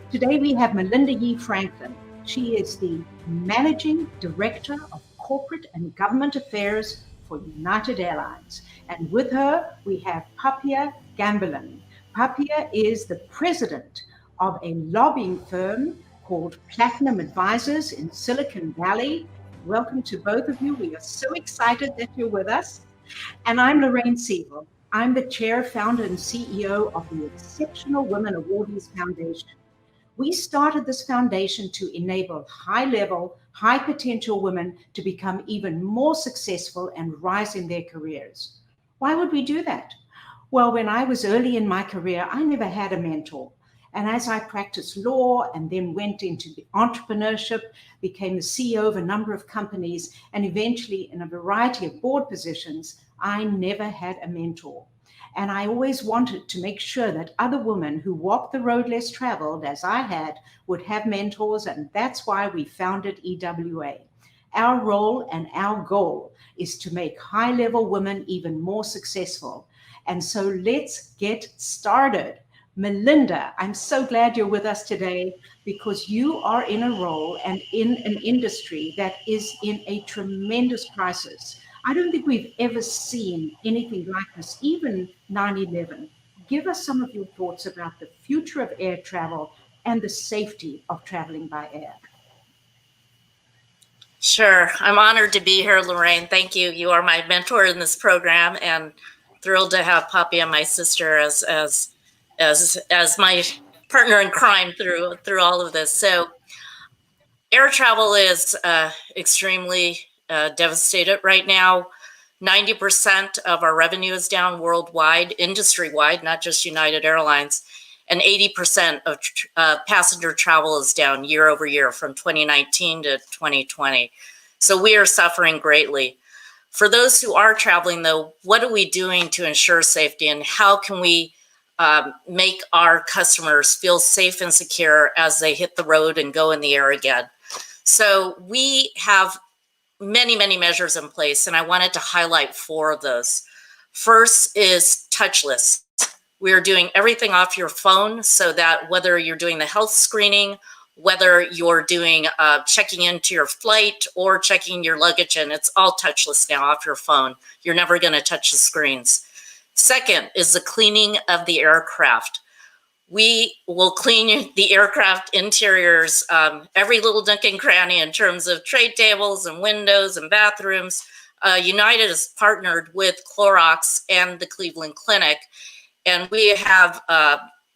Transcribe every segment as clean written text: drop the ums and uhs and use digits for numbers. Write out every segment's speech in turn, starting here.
Today we have Melinda Yee Franklin. She is the Managing Director of Corporate and Government Affairs for United Airlines. And with her, we have Papia Gambelin. Papia is the president of a lobbying firm called Platinum Advisors in Silicon Valley. Welcome to both of you. We are so excited that you're with us. And I'm Lorraine Siegel. I'm the chair, founder, and CEO of the Exceptional Women Awardees Foundation. We started this foundation to enable high-level, high-potential women to become even more successful and rise in their careers. Why would we do that? Well, when I was early in my career, I never had a mentor. And as I practiced law and then went into the entrepreneurship, became the CEO of a number of companies, and eventually in a variety of board positions, I never had a mentor. And I always wanted to make sure that other women who walked the road less traveled, as I had, would have mentors. And that's why we founded EWA. Our role and our goal is to make high-level women even more successful. And so let's get started. Melinda, I'm so glad you're with us today because you are in a role and in an industry that is in a tremendous crisis. I don't think we've ever seen anything like this, even 9/11. Give us some of your thoughts about the future of air travel and the safety of traveling by air. Sure. I'm honored to be here, Lorraine. Thank you. You are my mentor in this program, and thrilled to have Papia, my sister, as my partner in crime through all of this. So air travel is extremely devastated right now. 90% of our revenue is down worldwide, industry-wide, not just United Airlines, and 80% of passenger travel is down year over year from 2019 to 2020. So we are suffering greatly. For those who are traveling, though, what are we doing to ensure safety, and how can we make our customers feel safe and secure as they hit the road and go in the air again? So we have many measures in place, and I wanted to highlight 4 of those. First is touchless. We are doing everything off your phone, so that whether you're doing the health screening, whether you're doing checking into your flight or checking your luggage in, it's all touchless now off your phone. You're never going to touch the screens. Second is the cleaning of the aircraft. We will clean the aircraft interiors, every little nook and cranny in terms of tray tables and windows and bathrooms. United has partnered with Clorox and the Cleveland Clinic, and we have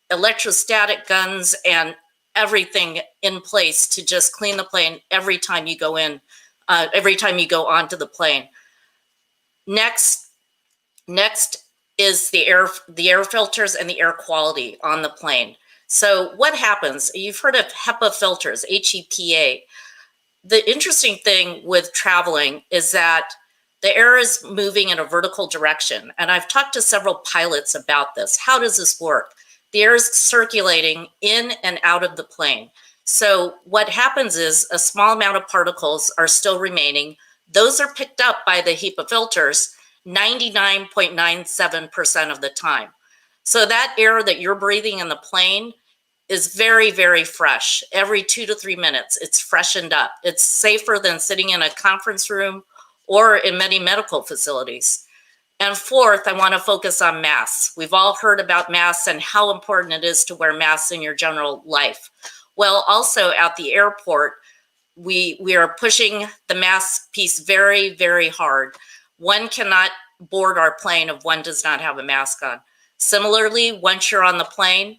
electrostatic guns and everything in place to just clean the plane every time you go in, every time you go onto the plane. Next is the air filters and the air quality on the plane. So what happens? You've heard of HEPA filters, HEPA. The interesting thing with traveling is that the air is moving in a vertical direction. And I've talked to several pilots about this. How does this work? The air is circulating in and out of the plane. So what happens is a small amount of particles are still remaining. Those are picked up by the HEPA filters 99.97% of the time. So that air that you're breathing in the plane is very fresh. Every 2 to 3 minutes, it's freshened up. It's safer than sitting in a conference room or in many medical facilities. And fourth, I want to focus on masks. We've all heard about masks and how important it is to wear masks in your general life. Well, also at the airport, we are pushing the mask piece very hard. One cannot board our plane if one does not have a mask on. Similarly, once you're on the plane,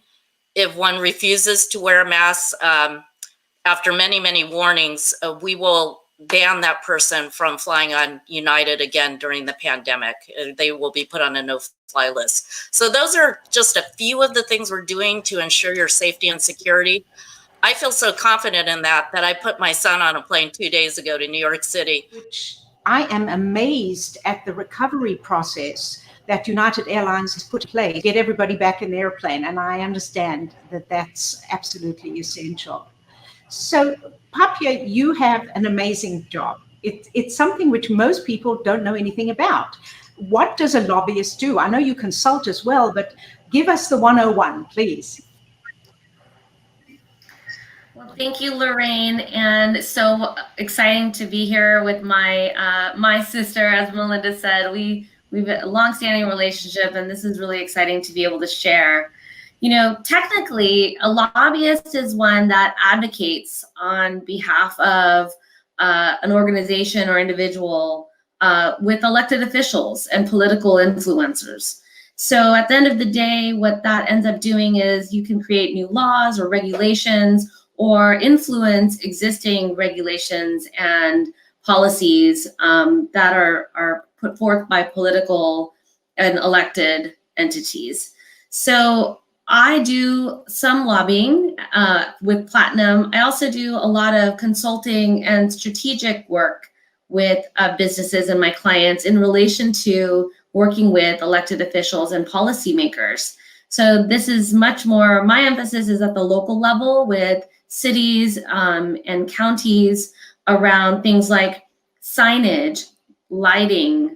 if one refuses to wear a mask, after many warnings, we will ban that person from flying on United again during the pandemic. They will be put on a no-fly list. So those are just a few of the things we're doing to ensure your safety and security. I feel so confident in that I put my son on a plane 2 days ago to New York City. Which I am amazed at the recovery process that United Airlines has put in place to get everybody back in the airplane. And I understand that that's absolutely essential. So, Papia, you have an amazing job. It's something which most people don't know anything about. What does a lobbyist do? I know you consult as well, but give us the 101, please. Well, thank you, Lorraine, and so exciting to be here with my sister. As Melinda said, we've a long-standing relationship, and this is really exciting to be able to share. You know, technically, a lobbyist is one that advocates on behalf of an organization or individual with elected officials and political influencers. So at the end of the day, what that ends up doing is you can create new laws or regulations or influence existing regulations and policies that are put forth by political and elected entities. So I do some lobbying with Platinum. I also do a lot of consulting and strategic work with businesses and my clients in relation to working with elected officials and policymakers. So this is much more, my emphasis is at the local level with cities and counties around things like signage, lighting,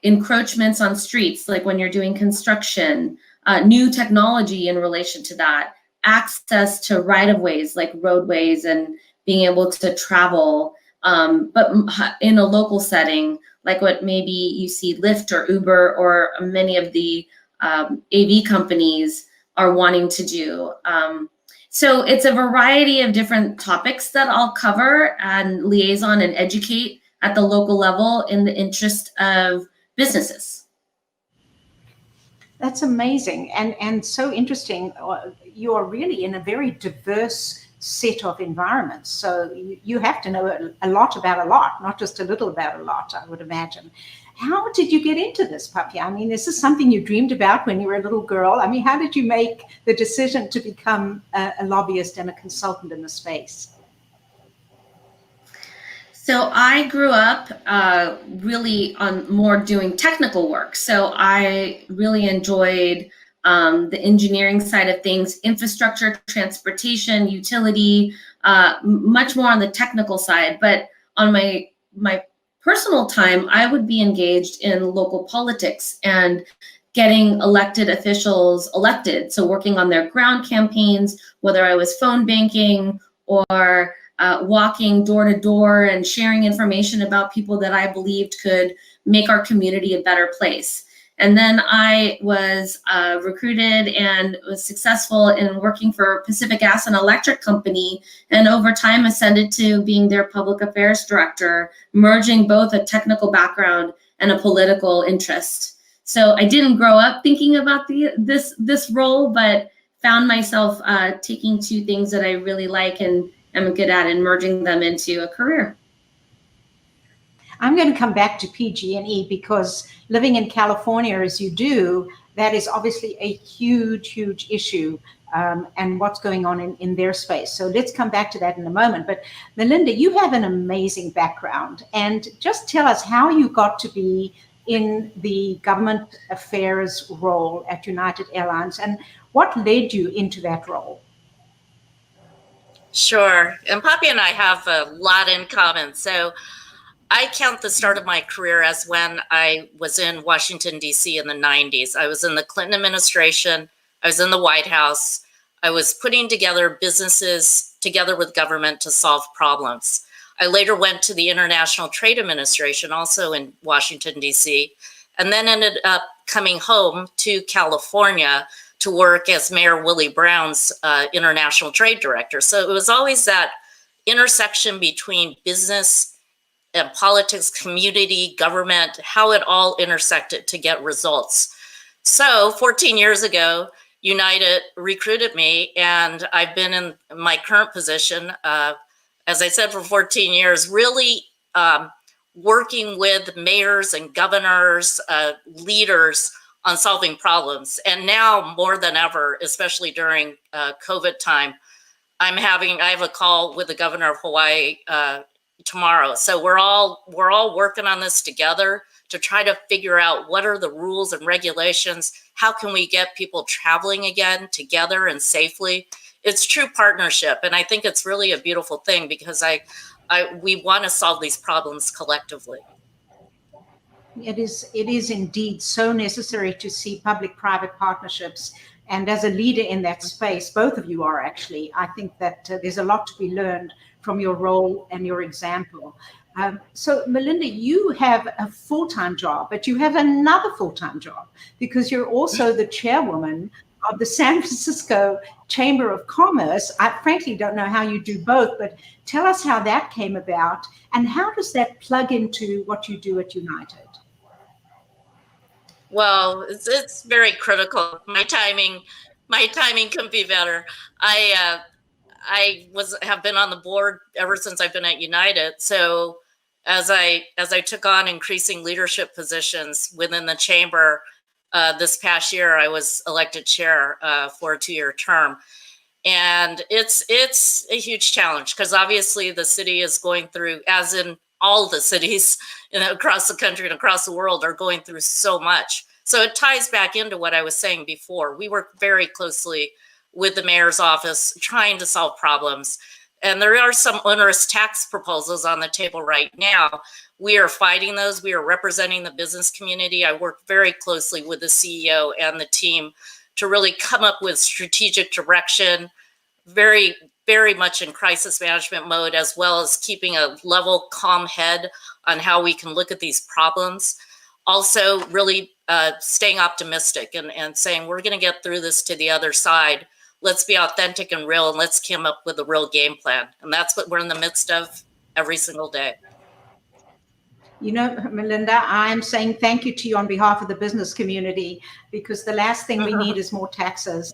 encroachments on streets, like when you're doing construction, new technology in relation to that, access to right-of-ways like roadways and being able to travel, but in a local setting, like what maybe you see Lyft or Uber or many of the AV companies are wanting to do. So it's a variety of different topics that I'll cover and liaison and educate at the local level in the interest of businesses. That's amazing and so interesting. You are really in a very diverse set of environments. So you have to know a lot about a lot, not just a little about a lot, I would imagine. How did you get into this, Papia? I mean, is this something you dreamed about when you were a little girl? I mean, how did you make the decision to become a lobbyist and a consultant in the space? So I grew up really on more doing technical work. So I really enjoyed the engineering side of things, infrastructure, transportation, utility, much more on the technical side. But on my personal time, I would be engaged in local politics and getting elected officials elected. So working on their ground campaigns, whether I was phone banking or walking door to door and sharing information about people that I believed could make our community a better place. And then I was recruited and was successful in working for Pacific Gas and Electric Company, and over time ascended to being their public affairs director, merging both a technical background and a political interest. So I didn't grow up thinking about this role, but found myself taking two things that I really like and am good at and merging them into a career. I'm going to come back to PG&E because living in California as you do, that is obviously a huge, huge issue and what's going on in their space. So let's come back to that in a moment. But Melinda, you have an amazing background, and just tell us how you got to be in the government affairs role at United Airlines and what led you into that role. Sure. And Papia and I have a lot in common. So I count the start of my career as when I was in Washington, D.C. in the 90s. I was in the Clinton administration. I was in the White House. I was putting together businesses together with government to solve problems. I later went to the International Trade Administration, also in Washington, D.C., and then ended up coming home to California to work as Mayor Willie Brown's international trade director. So it was always that intersection between business and politics, community, government, how it all intersected to get results. So 14 years ago, United recruited me, and I've been in my current position, as I said, for 14 years, really working with mayors and governors, leaders on solving problems. And now more than ever, especially during COVID time, I have a call with the governor of Hawaii tomorrow. So we're all working on this together to try to figure out what are the rules and regulations. How can we get people traveling again together and safely? It's true partnership. And I think it's really a beautiful thing because we want to solve these problems collectively. It is indeed so necessary to see public-private partnerships And as a leader in that space, both of you are actually, I think that there's a lot to be learned from your role and your example. So Melinda, you have a full-time job, but you have another full-time job because you're also the chairwoman of the San Francisco Chamber of Commerce. I frankly don't know how you do both, but tell us how that came about and how does that plug into what you do at United? Well, it's very critical. My timing can be better. I have been on the board ever since I've been at United. So as I took on increasing leadership positions within the chamber, this past year I was elected chair for a 2-year term, and it's a huge challenge because obviously the city is going through, as in all the cities across the country and across the world, are going through so much. So it ties back into what I was saying before. We work very closely with the mayor's office trying to solve problems. And there are some onerous tax proposals on the table right now. We are fighting those. We are representing the business community. I work very closely with the CEO and the team to really come up with strategic direction, very, very much in crisis management mode, as well as keeping a level, calm head on how we can look at these problems. Also really staying optimistic and saying, we're going to get through this to the other side. Let's be authentic and real, and let's come up with a real game plan. And that's what we're in the midst of every single day. You know, Melinda, I'm saying thank you to you on behalf of the business community, because the last thing we need is more taxes.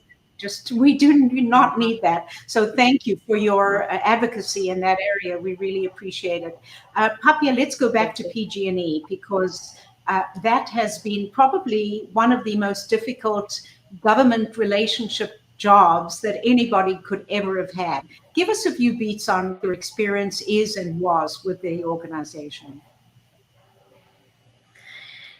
We do not need that. So thank you for your advocacy in that area. We really appreciate it. Papia, let's go back to PG&E, because that has been probably one of the most difficult government relationship jobs that anybody could ever have had. Give us a few beats on your experience is and was with the organization.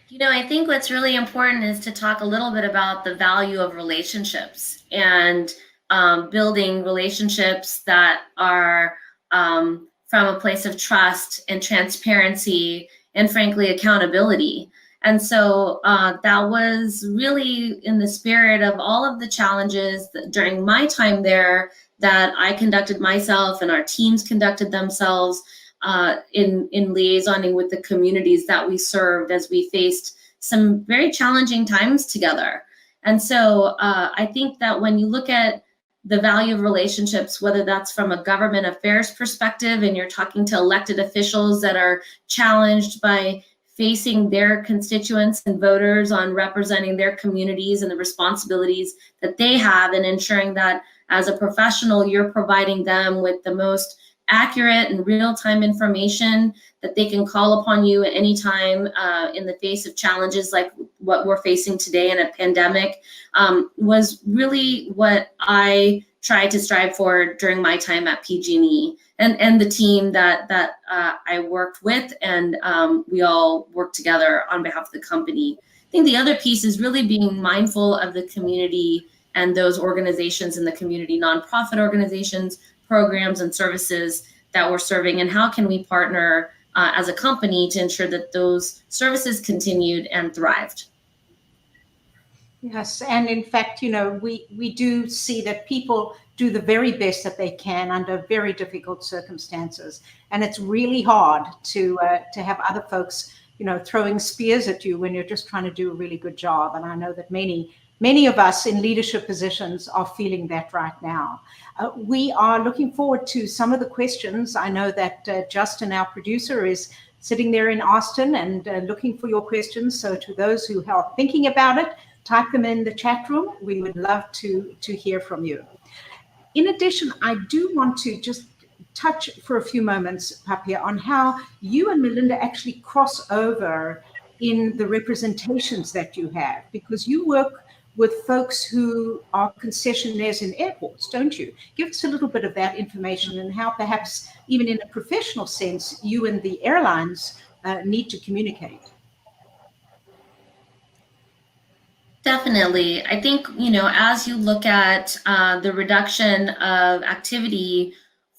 You know, I think what's really important is to talk a little bit about the value of relationships and building relationships that are from a place of trust and transparency and, frankly, accountability. And so that was really in the spirit of all of the challenges that during my time there that I conducted myself and our teams conducted themselves in liaisoning with the communities that we served as we faced some very challenging times together. And so I think that when you look at the value of relationships, whether that's from a government affairs perspective and you're talking to elected officials that are challenged by facing their constituents and voters on representing their communities and the responsibilities that they have, and ensuring that as a professional, you're providing them with the most accurate and real-time information that they can call upon you at any time in the face of challenges like what we're facing today in a pandemic, was really what I tried to strive for during my time at PG&E and the team that I worked with, and we all worked together on behalf of the company. I think the other piece is really being mindful of the community and those organizations in the community, nonprofit organizations, programs and services that we're serving, and how can we partner as a company to ensure that those services continued and thrived. Yes, and in fact, you know, we do see that people do the very best that they can under very difficult circumstances, and it's really hard to have other folks, you know, throwing spears at you when you're just trying to do a really good job. And I know that many of us in leadership positions are feeling that right now. We are looking forward to some of the questions. I know that Justin, our producer, is sitting there in Austin and looking for your questions. So to those who are thinking about it, type them in the chat room. We would love to hear from you. In addition, I do want to just touch for a few moments, Papia, on how you and Melinda actually cross over in the representations that you have, because you work with folks who are concessionaires in airports, don't you? Give us a little bit of that information and how perhaps even in a professional sense, you and the airlines need to communicate. Definitely. I think, you know, as you look at the reduction of activity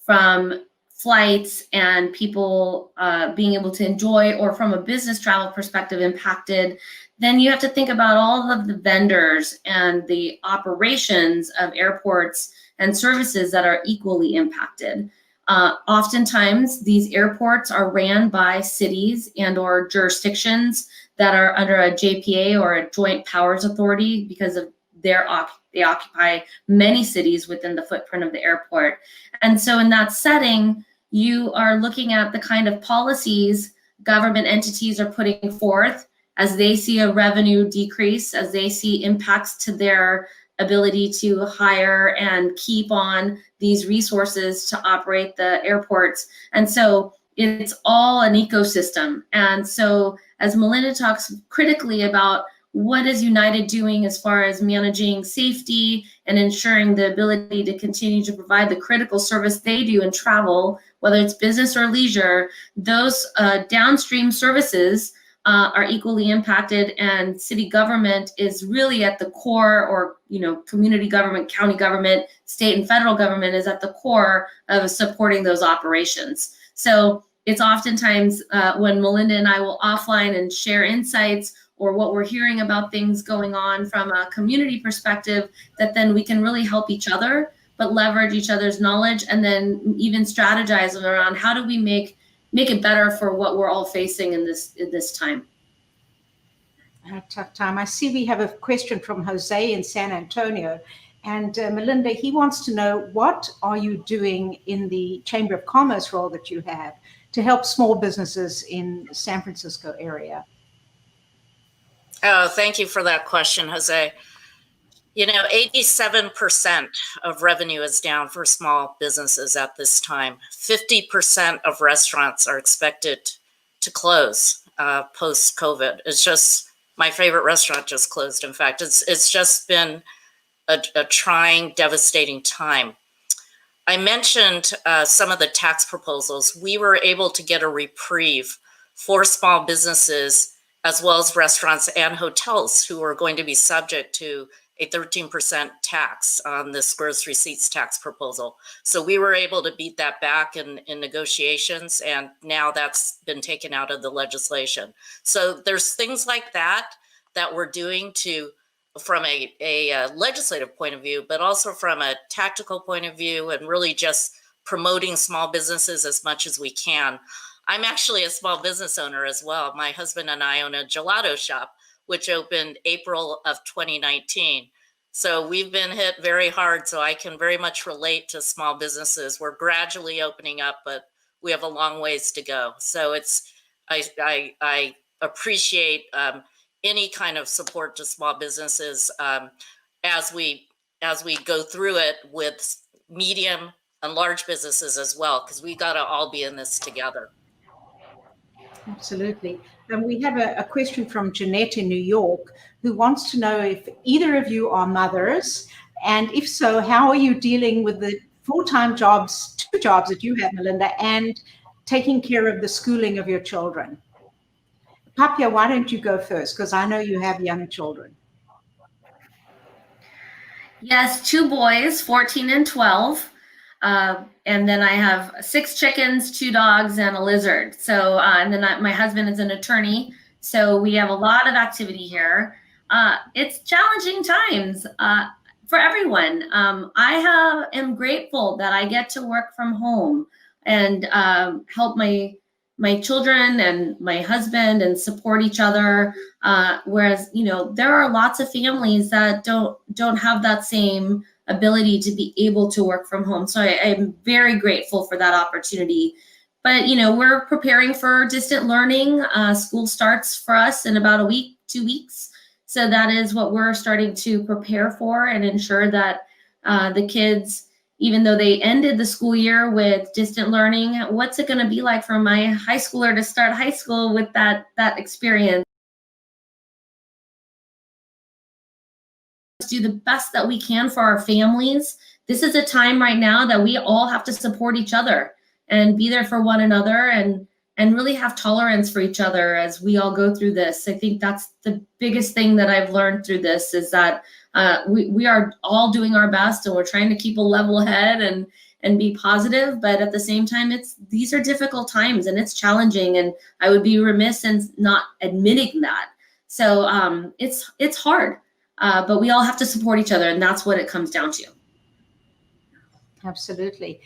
from flights and people being able to enjoy, or from a business travel perspective impacted, then you have to think about all of the vendors and the operations of airports and services that are equally impacted. Oftentimes, these airports are ran by cities and or jurisdictions that are under a JPA or a Joint Powers Authority because of they occupy many cities within the footprint of the airport. And so in that setting, you are looking at the kind of policies government entities are putting forth as they see a revenue decrease, as they see impacts to their ability to hire and keep on these resources to operate the airports. And so it's all an ecosystem. And so as Melinda talks critically about what is United doing as far as managing safety and ensuring the ability to continue to provide the critical service they do in travel, whether it's business or leisure, those downstream services are equally impacted, and city government is really at the core, or community government, county government, state and federal government is at the core of supporting those operations. So it's oftentimes when Melinda and I will offline and share insights or what we're hearing about things going on from a community perspective, that then we can really help each other, but leverage each other's knowledge, and then even strategize around how do we make it better for what we're all facing in this time. A tough time. I see we have a question from Jose in San Antonio. And Melinda, he wants to know, what are you doing in the Chamber of Commerce role that you have to help small businesses in the San Francisco area? Oh, thank you for that question, Jose. 87% of revenue is down for small businesses at this time. 50% of restaurants are expected to close post-COVID. It's just, my favorite restaurant just closed. In fact, it's just been a trying, devastating time. I mentioned some of the tax proposals. We were able to get a reprieve for small businesses as well as restaurants and hotels who are going to be subject to a 13% tax on this gross receipts tax proposal. So we were able to beat that back in negotiations, and now that's been taken out of the legislation. So there's things like that we're doing from a legislative point of view, but also from a tactical point of view, and really just promoting small businesses as much as we can. I'm actually a small business owner as well. My husband and I own a gelato shop, which opened April of 2019. So we've been hit very hard. So I can very much relate to small businesses. We're gradually opening up, but we have a long ways to go. So I appreciate any kind of support to small businesses as we go through it with medium and large businesses as well, because we got to all be in this together. Absolutely. And we have a question from Jeanette in New York, who wants to know if either of you are mothers, and if so, how are you dealing with the full-time jobs, 2 jobs that you have, Melinda, and taking care of the schooling of your children? Papia, why don't you go first? Because I know you have young children. Yes, 2 boys, 14 and 12. And then I have 6 chickens, 2 dogs, and a lizard. So, and then my husband is an attorney. So we have a lot of activity here. It's challenging times for everyone. I am grateful that I get to work from home and help my children and my husband and support each other. Whereas, there are lots of families that don't have that same ability to be able to work from home. So I'm very grateful for that opportunity. But, we're preparing for distant learning. School starts for us in about a week, 2 weeks. So that is what we're starting to prepare for, and ensure that the kids, even though they ended the school year with distant learning, what's it going to be like for my high schooler to start high school with that experience? Do the best that we can for our families. This is a time right now that we all have to support each other and be there for one another, and really have tolerance for each other as we all go through this. I think that's the biggest thing that I've learned through this, is that we are all doing our best, and we're trying to keep a level head and be positive. But at the same time, these are difficult times, and it's challenging. And I would be remiss in not admitting that. So it's hard, but we all have to support each other, and that's what it comes down to. Absolutely.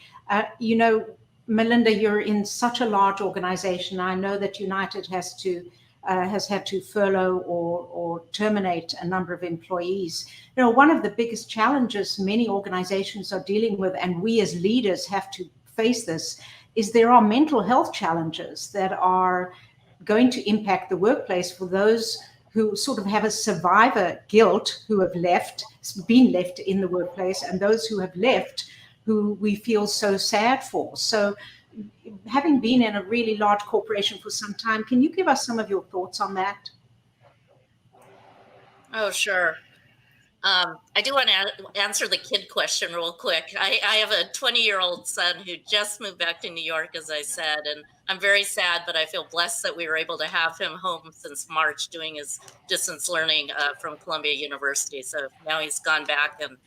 You know, Melinda, you're in such a large organization. I know that United has had to furlough or terminate a number of employees. You know, one of the biggest challenges many organizations are dealing with, and we as leaders have to face this, is there are mental health challenges that are going to impact the workplace for those who sort of have a survivor guilt, who have been left in the workplace, and those who have left, who we feel so sad for. So having been in a really large corporation for some time, can you give us some of your thoughts on that? Oh, sure. I do want to answer the kid question real quick. I have a 20-year-old son who just moved back to New York, as I said, and I'm very sad, but I feel blessed that we were able to have him home since March doing his distance learning from Columbia University. So now he's gone back, and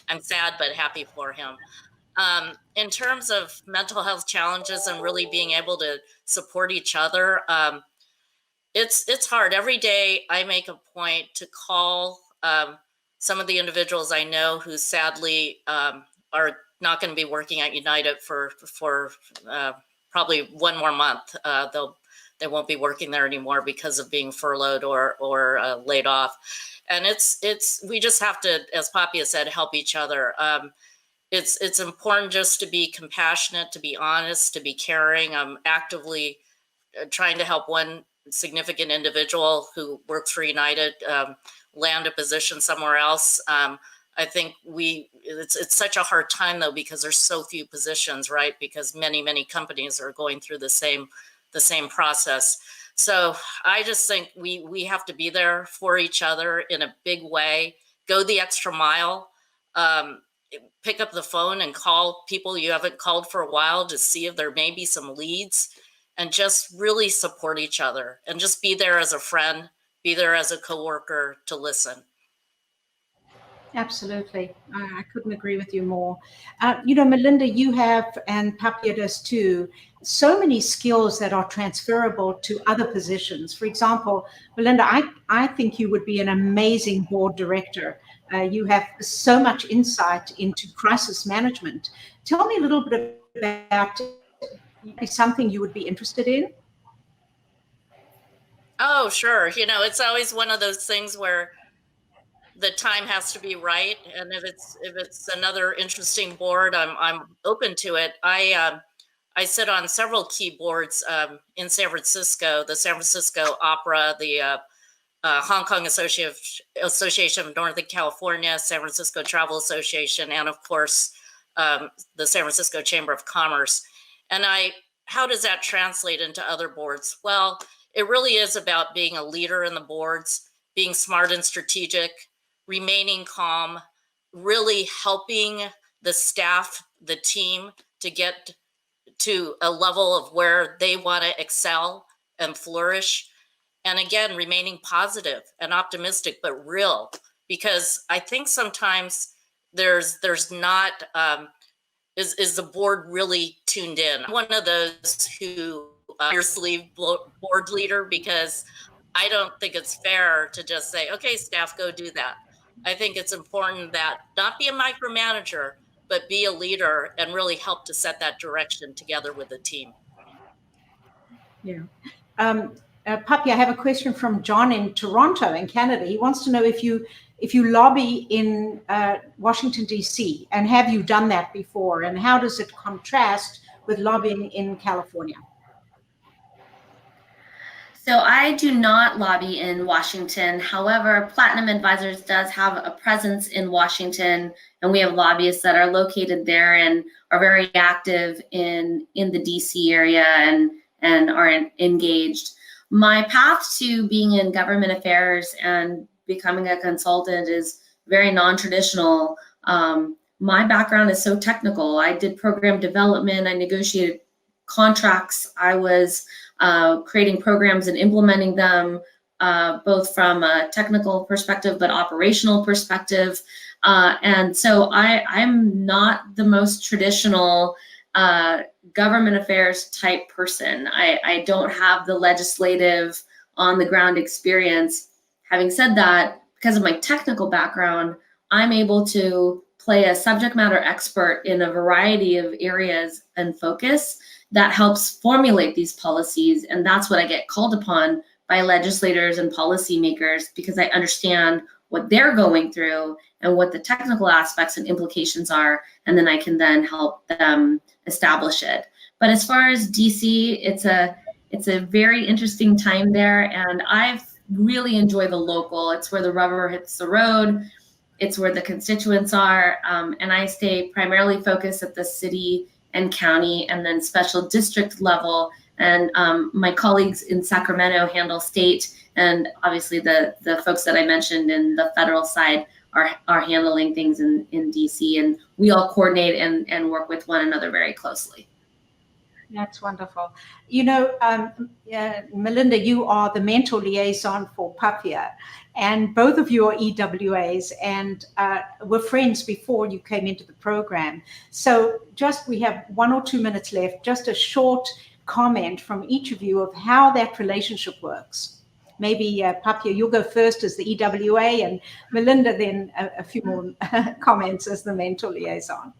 I'm sad but happy for him. In terms of mental health challenges and really being able to support each other, it's hard. Every day I make a point to call some of the individuals I know who sadly are not going to be working at United for probably one more month. They won't be working there anymore because of being furloughed or laid off. And we just have to, as Papia said, help each other. It's important just to be compassionate, to be honest, to be caring. I'm actively trying to help one significant individual who works for United land a position somewhere else. I think it's such a hard time though, because there's so few positions, right? Because many companies are going through the same process. So I just think we have to be there for each other in a big way, go the extra mile, pick up the phone and call people you haven't called for a while to see if there may be some leads, and just really support each other and just be there as a friend, be there as a coworker to listen. Absolutely. I couldn't agree with you more. You know, Melinda, you have, and Papia does too, so many skills that are transferable to other positions. For example, Melinda, I think you would be an amazing board director. You have so much insight into crisis management. Tell me a little bit about something you would be interested in. Oh, sure. You know, it's always one of those things where the time has to be right, and if it's another interesting board, I'm open to it. I sit on several key boards in San Francisco, the San Francisco Opera, the Hong Kong Association of Northern California, San Francisco Travel Association, and of course the San Francisco Chamber of Commerce. And how does that translate into other boards? Well, it really is about being a leader in the boards, being smart and strategic, remaining calm, really helping the staff, the team, to get to a level of where they want to excel and flourish. And again, remaining positive and optimistic, but real, because I think sometimes there's not, is the board really tuned in? I'm one of those who fiercely board leader, because I don't think it's fair to just say, okay, staff, go do that. I think it's important that not be a micromanager, but be a leader and really help to set that direction together with the team. Yeah. Papi, I have a question from John in Toronto in Canada. He wants to know if you lobby in Washington, D.C., and have you done that before, and how does it contrast with lobbying in California? So I do not lobby in Washington. However, Platinum Advisors does have a presence in Washington, and we have lobbyists that are located there and are very active in the DC area and are engaged. My path to being in government affairs and becoming a consultant is very non-traditional. My background is so technical. I did program development. I negotiated contracts. I was creating programs and implementing them both from a technical perspective, but operational perspective. And so I'm not the most traditional government affairs type person. I don't have the legislative on the ground experience. Having said that, because of my technical background, I'm able to play a subject matter expert in a variety of areas and focus that helps formulate these policies. And that's what I get called upon by legislators and policymakers, because I understand what they're going through and what the technical aspects and implications are, and then I can then help them establish it. But as far as DC, it's a very interesting time there, and I've really enjoyed the local. It's where the rubber hits the road. It's where the constituents are, and I stay primarily focused at the city and county and then special district level. And my colleagues in Sacramento handle state, and obviously the folks that I mentioned in the federal side are handling things in DC, and we all coordinate and work with one another very closely. That's wonderful. You know, Melinda, you are the mentor liaison for Papia, and both of you are EWAs and were friends before you came into the program. So we have 1 or 2 minutes left, just a short comment from each of you of how that relationship works. Maybe Papia, you'll go first as the EWA, and Melinda then a few more comments as the mentor liaison.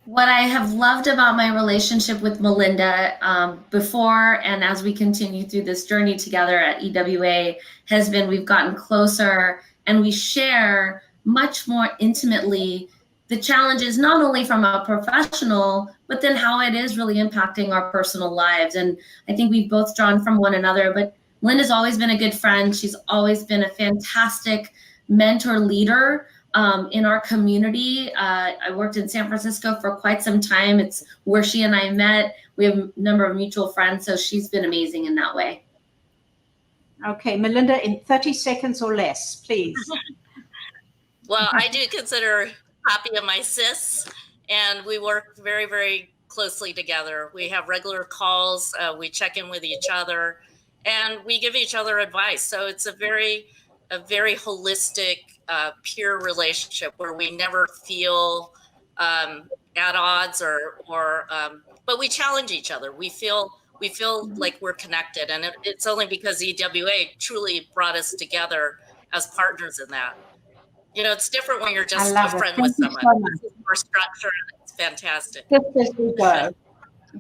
What I have loved about my relationship with Melinda before and as we continue through this journey together at EWA has been we've gotten closer and we share much more intimately the challenges, not only from a professional, but then how it is really impacting our personal lives. And I think we've both drawn from one another, but Melinda's always been a good friend. She's always been a fantastic mentor leader in our community. I worked in San Francisco for quite some time. It's where she and I met. We have a number of mutual friends, so she's been amazing in that way. Okay, Melinda, in 30 seconds or less, please. Well, I do consider Papia my sis, and we work very, very closely together. We have regular calls, we check in with each other, and we give each other advice. So it's a very holistic peer relationship where we never feel at odds but we challenge each other. We feel like we're connected, and it's only because EWA truly brought us together as partners in that. You know, it's different when you're just a friend with someone. This is more structure, and it's fantastic. Just as we go.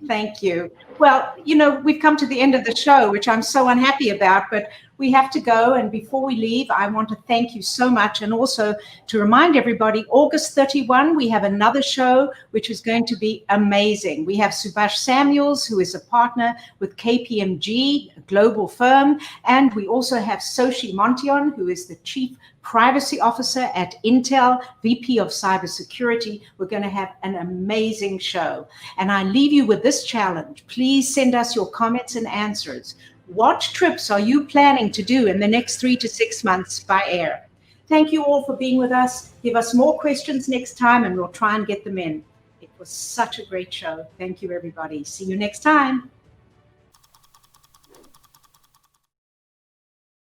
Thank you. Well, you know, we've come to the end of the show, which I'm so unhappy about, but we have to go. And before we leave, I want to thank you so much. And also to remind everybody, August 31, we have another show, which is going to be amazing. We have Subhash Samuels, who is a partner with KPMG, a global firm. And we also have Soshi Montion, who is the Chief Privacy Officer at Intel, VP of Cybersecurity. We're going to have an amazing show. And I leave you with this challenge. Please send us your comments and answers. What trips are you planning to do in the next 3 to 6 months by air? Thank you all for being with us. Give us more questions next time and we'll try and get them in. It was such a great show. Thank you, everybody. See you next time.